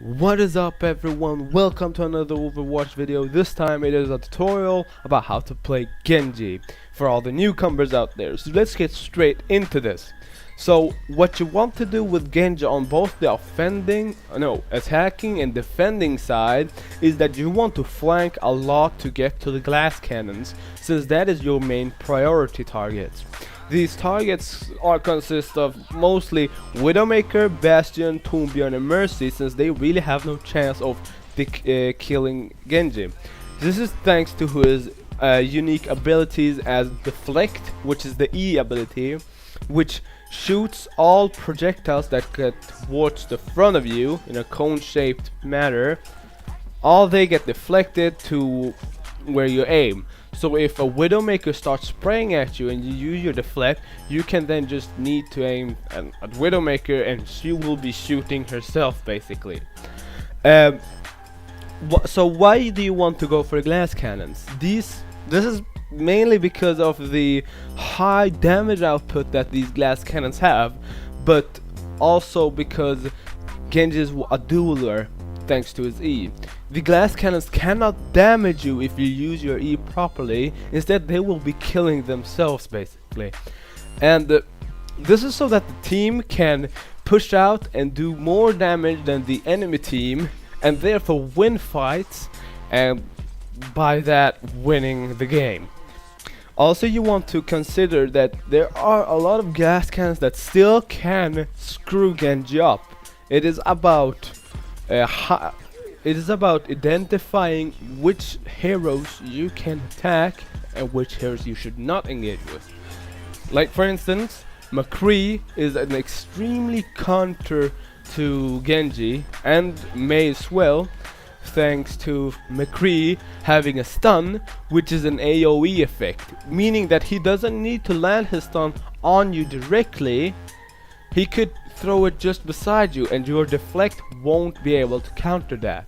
What is up everyone, welcome to another Overwatch video. This time it is a tutorial about how to play Genji for all the newcomers out there. So let's get straight into this. So what you want to do with Genji on both the attacking and defending side is that you want to flank a lot to get to the glass cannons, since that is your main priority targets. These targets consist of mostly Widowmaker, Bastion, Tombjorn and Mercy, since they really have no chance of killing Genji. This is thanks to his unique abilities as Deflect, which is the E ability, which shoots all projectiles that get towards the front of you in a cone-shaped manner. All they get deflected to where you aim. So if a Widowmaker starts spraying at you and you use your deflect, you can then just need to aim at Widowmaker and she will be shooting herself basically. So why do you want to go for glass cannons? This is mainly because of the high damage output that these glass cannons have, but also because Genji is a dueler thanks to his E. The glass cannons cannot damage you if you use your E properly. Instead they will be killing themselves basically. And this is so that the team can push out and do more damage than the enemy team and therefore win fights, and by that winning the game. Also, you want to consider that there are a lot of glass cannons that still can screw Genji up. It is about identifying which heroes you can attack and which heroes you should not engage with. Like for instance, McCree is an extremely counter to Genji, and Mei as well, thanks to McCree having a stun, which is an AoE effect, meaning that he doesn't need to land his stun on you directly. He could throw it just beside you and your deflect won't be able to counter that.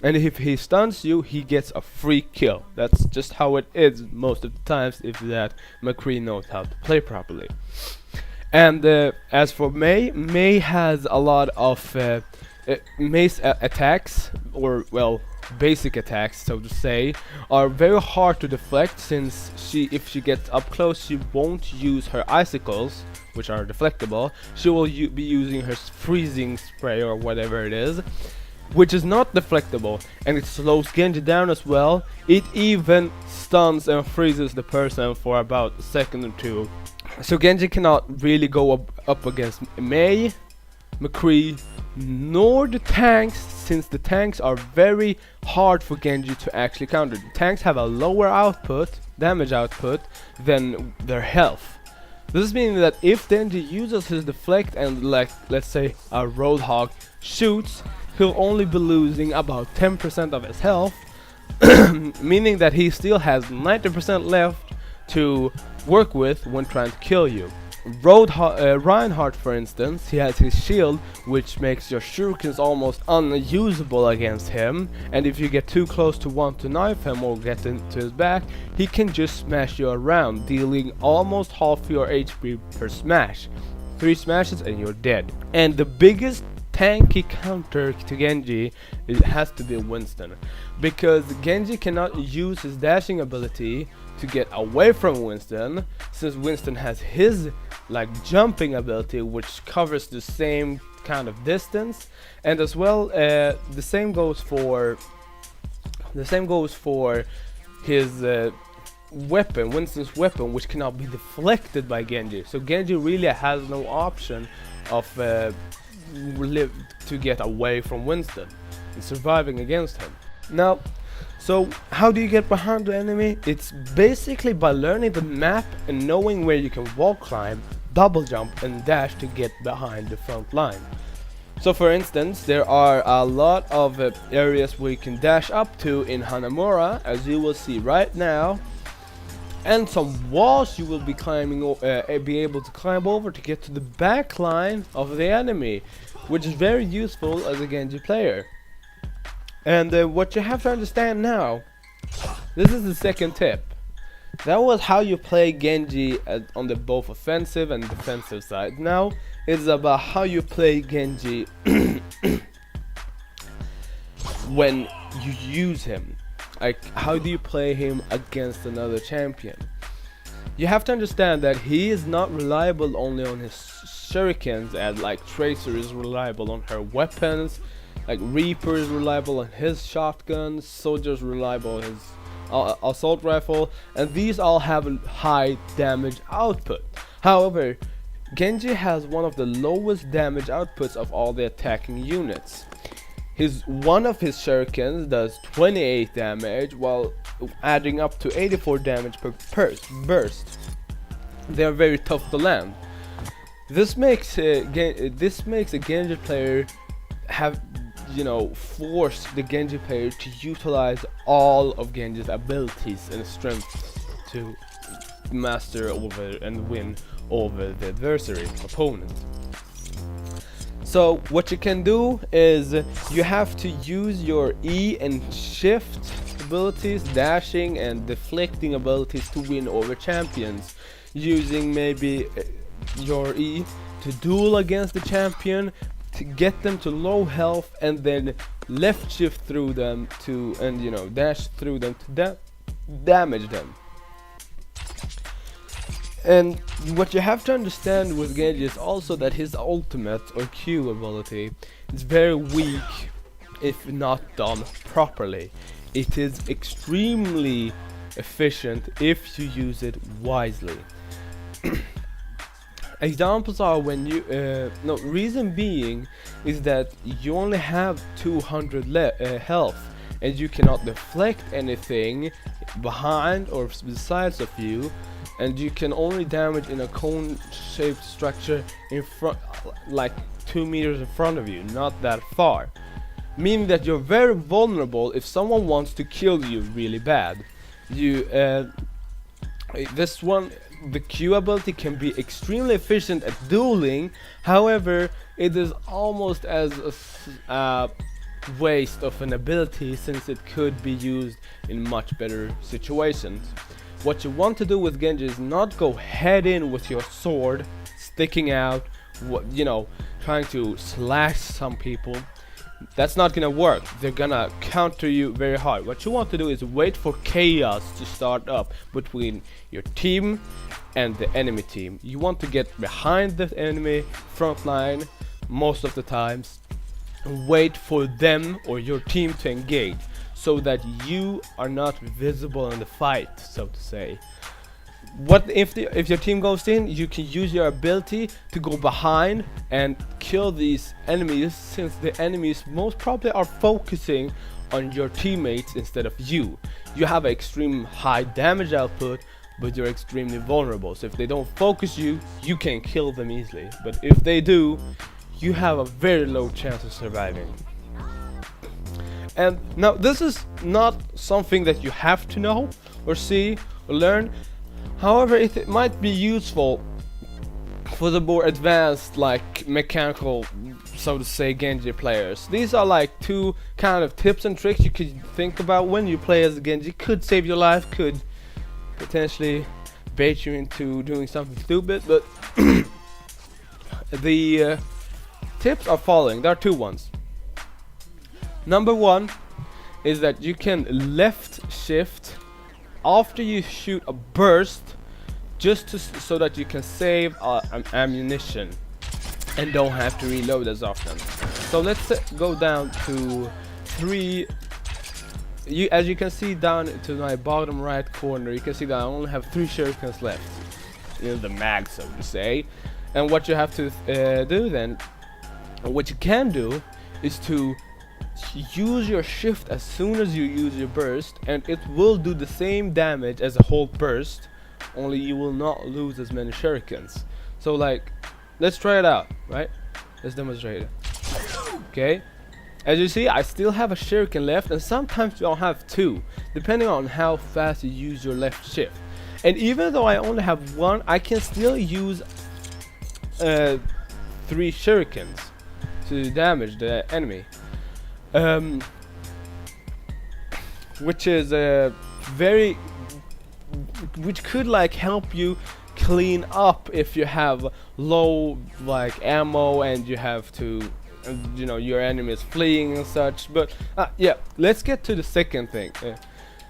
And if he stuns you, he gets a free kill. That's just how it is most of the times, if that McCree knows how to play properly. And as for Mei has a lot of Mei's attacks, or well, basic attacks so to say, are very hard to deflect, since if she gets up close she won't use her icicles, which are deflectable. She will be using her freezing spray or whatever it is, which is not deflectable, and it slows Genji down as well. It even stuns and freezes the person for about a second or two. So Genji cannot really go up against Mei, McCree, nor the tanks, since the tanks are very hard for Genji to actually counter. The tanks have a lower damage output than their health. This means that if Genji uses his deflect and, like, let's say a Roadhog shoots, he'll only be losing about 10% of his health, meaning that he still has 90% left to work with when trying to kill you. Reinhardt, for instance, he has his shield, which makes your shurikens almost unusable against him, and if you get too close to want to knife him or get into his back, he can just smash you around, dealing almost half your HP per smash. 3 smashes and you're dead. And the biggest tanky counter to Genji, it has to be Winston, because Genji cannot use his dashing ability to get away from Winston, since Winston has his jumping ability, which covers the same kind of distance, and as well the same goes for his weapon, Winston's weapon, which cannot be deflected by Genji. So Genji really has no option of to get away from Winston and surviving against him. Now, so how do you get behind the enemy? It's basically by learning the map and knowing where you can wall climb, double jump and dash to get behind the front line. So for instance, there are a lot of areas where you can dash up to in Hanamura, as you will see right now, and some walls you will be be able to climb over to get to the back line of the enemy, which is very useful as a Genji player. And what you have to understand now, this is the second tip. That was how you play Genji on the both offensive and defensive side. Now it's about how you play Genji when you use him. Like, how do you play him against another champion? You have to understand that he is not reliable only on his shurikens, as like Tracer is reliable on her weapons, like Reaper is reliable on his shotgun, Soldier is reliable on his assault rifle, and these all have a high damage output. However, Genji has one of the lowest damage outputs of all the attacking units. One of his shurikens does 28 damage, while adding up to 84 damage per burst. They are very tough to land. This makes a Genji player have, force the Genji player to utilize all of Genji's abilities and strength to master over and win over the adversary opponent. So what you can do is you have to use your E and shift abilities, dashing and deflecting abilities to win over champions, using maybe your E to duel against the champion, to get them to low health, and then left shift through them to, and dash through them to damage them. And what you have to understand with Genji is also that his ultimate or Q ability is very weak if not done properly. It is extremely efficient if you use it wisely. Examples are when you reason being is that you only have 200 health, and you cannot deflect anything behind or besides of you, and you can only damage in a cone-shaped structure in front, like 2 meters in front of you, not that far, meaning that you're very vulnerable if someone wants to kill you really bad. The Q ability can be extremely efficient at dueling. However, it is almost as a waste of an ability, since it could be used in much better situations. What you want to do with Genji is not go head in with your sword sticking out, trying to slash some people. That's not gonna work. They're gonna counter you very hard. What you want to do is wait for chaos to start up between your team and the enemy team. You want to get behind the enemy front line most of the times, and wait for them or your team to engage, so that you are not visible in the fight, so to say. What if your team goes in, you can use your ability to go behind and kill these enemies, since the enemies most probably are focusing on your teammates instead of you. You have an extreme high damage output, but you're extremely vulnerable. So if they don't focus you, you can kill them easily. But if they do, you have a very low chance of surviving. And now this is not something that you have to know or see or learn. However, it might be useful for the more advanced, like mechanical, so to say, Genji players. These are like two kind of tips and tricks you could think about when you play as Genji. Could save your life, could potentially bait you into doing something stupid, but the tips are following. There are two ones. Number one is that you can left shift after you shoot a burst, just so that you can save ammunition and don't have to reload as often. So let's go down to 3. As you can see down to my bottom right corner, you can see that I only have 3 shurikens left in the mag, so to say. And what you have to do then, what you can do, is to use your shift as soon as you use your burst, and it will do the same damage as a whole burst, only you will not lose as many shurikens. So like, let's try it out, right? Let's demonstrate it. Okay, as you see, I still have a shuriken left, and sometimes you don't have 2, depending on how fast you use your left shift. And even though I only have 1, I can still use 3 shurikens to damage the enemy. Which is which could like help you clean up if you have low like ammo and you have to and you know your enemy is fleeing and such. But yeah, let's get to the second thing.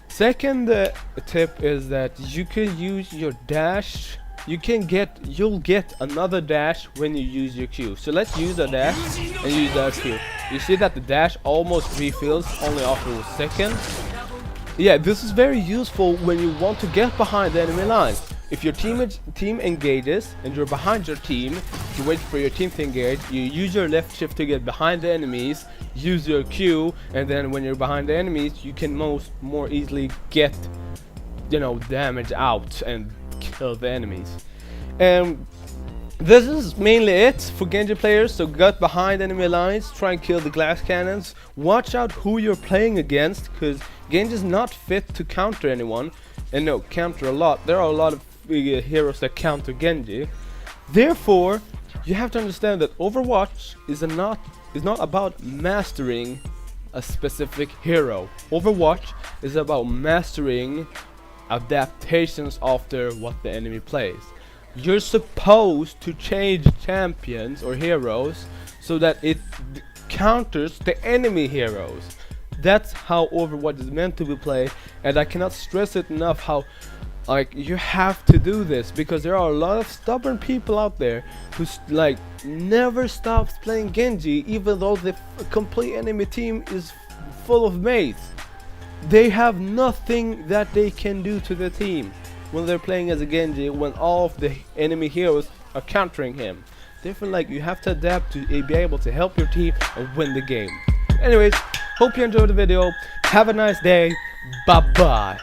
Second tip is that you can use your dash. You'll get another dash when you use your Q. So let's use a dash and use our Q. You see that the dash almost refills only after a second. Yeah, this is very useful when you want to get behind the enemy lines. If your team engages and you're behind your team, you wait for your team to engage, you use your left shift to get behind the enemies, use your Q, and then when you're behind the enemies, you can more easily get, you know, damage out and kill the enemies. And this is mainly it for Genji players. So get behind enemy lines, try and kill the glass cannons. Watch out who you're playing against, because Genji is not fit to counter anyone. And no, counter a lot. There are a lot of heroes that counter Genji. Therefore, you have to understand that Overwatch is not about mastering a specific hero. Overwatch is about mastering adaptations after what the enemy plays. You're supposed to change champions or heroes so that it counters the enemy heroes. That's how Overwatch is meant to be played, and I cannot stress it enough how like you have to do this, because there are a lot of stubborn people out there who like never stops playing Genji even though the complete enemy team is full of mates. They have nothing that they can do to the team when they're playing as a Genji, when all of the enemy heroes are countering him. Therefore, like, you have to adapt to be able to help your team and win the game. Anyways, hope you enjoyed the video. Have a nice day. Bye bye.